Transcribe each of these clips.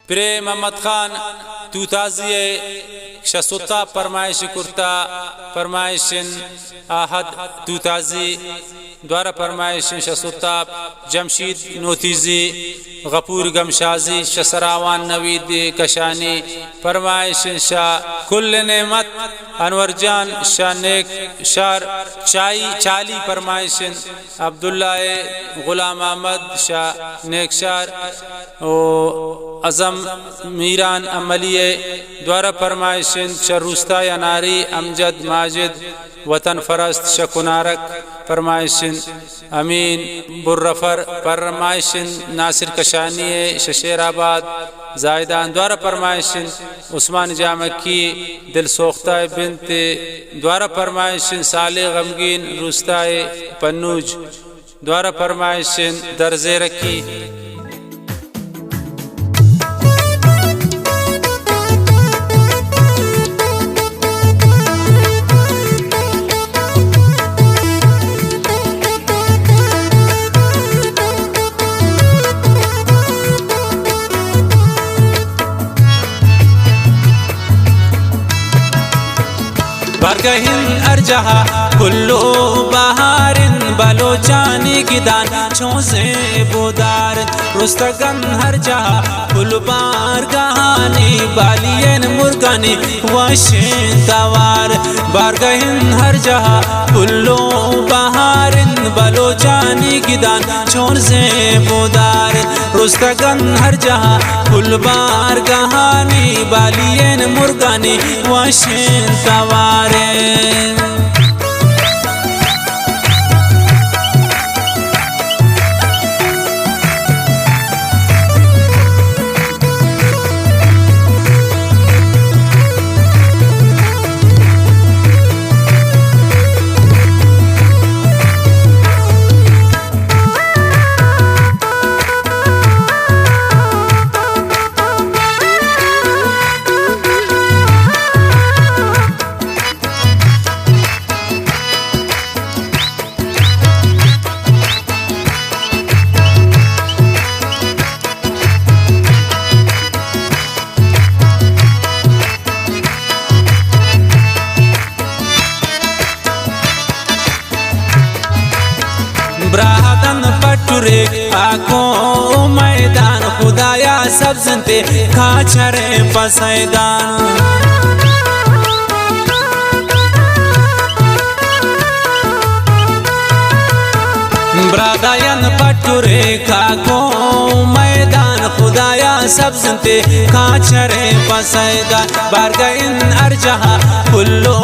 pray Mohammad Khan तू ताजिए शसुता फरमाइश कुर्ता फरमाइशन आहद तू ताजी द्वारा फरमाइश शसुता जमशीद नोतीजी गफूर गमशाजी शसरावान नवीद कशानी फरमाइश शाह कुल नेमत अनवर जान शाह नेक शार चाली फरमाइश अब्दुल्ला गुलाम अहमद शाह नेक शार ओ अज़म मीरान अमलिए द्वारा फरमाइशन शरुस्ता अनारी अमजद माजिद वतन फरस्त शकुनारक फरमाइशन अमीन बुर्रफर फरमाइशन नासिर कशानी शशेराबाद जायदान द्वारा फरमाइशन उस्मान जामकी दिल सोख्ता बिनत द्वारा फरमाइशन साले गमगीन रुस्ता पन्नूज द्वारा फरमाइशन दर्जे रखी बरगहिन अरजहा कुल्लो बहारिन बलोचानी गिदान छोसे बोदार रुस्तगन हर जहा फुलबार गहानी बालियन मुर्गानी वशिन तवार बरगहिन हर जहा कुल्लो बहारिन बलोचानी गिदान छोसे बोदार रुस्तगन हर जहा फुलबार गहानी बालियन मुर्गानी वशिन तवार ब्रादन पटुरे आको मैदान खुदाया सब जनते खाचरे पसैदान ब्रादयन पटुरे काको मैदान खुदाया सब जनते खाचरे पसैदान बारगइन अरजहा कुल्लो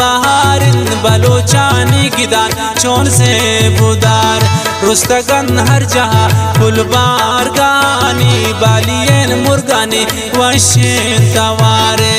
बहारिन बलोचानी गिदान चोन से बुदार रुस्तगन हर जहा फुलबार गानी बालियन मुर्गानी वशिन तवारे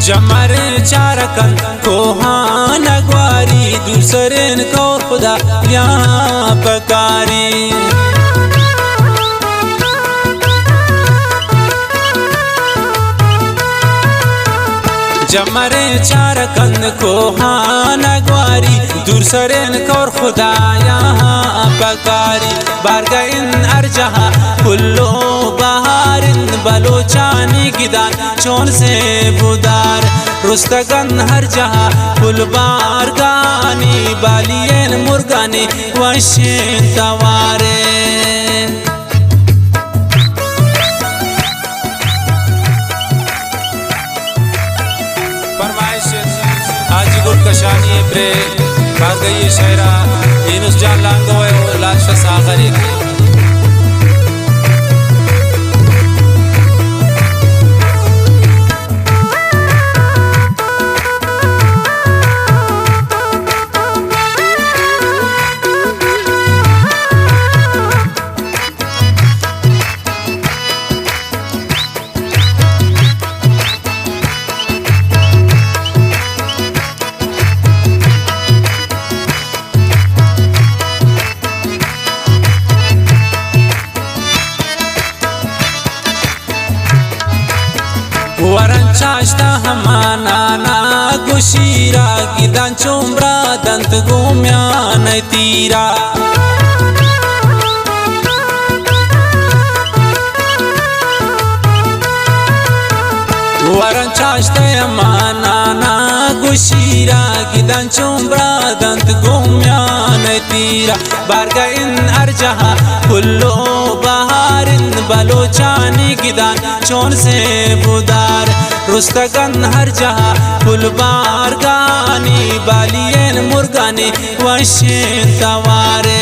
जमर चारकन कोहान अगवारी दूसरेन को खुदा यहाँ पकारी जमरे चारकन कोहान अगवारी दूसरेन को खुदा यहाँ पकारी बारगइन अरजहा कुल्लो बहारिन बलोचानी गिदान चोन से बुदार रुस्तगन हर जहा फुलबार गानी बालियन मुर्गानी वशिन तवारे फरमाइश हाजी गुल कशानी प्रे बागई शहरा इनुस जान लांगो लाश manana gushira gidan chumbra dant gumyan tira waran chashte manana gushira gidan chumbra dant gumyan tira barga in arjaha kullu baharin balochani gidan chon se budar rustagan har jaha kul bargani balien murgani washin taware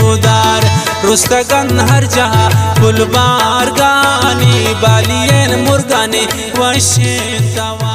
budar rustagan har jaha kul bargani balien murgani washin tawa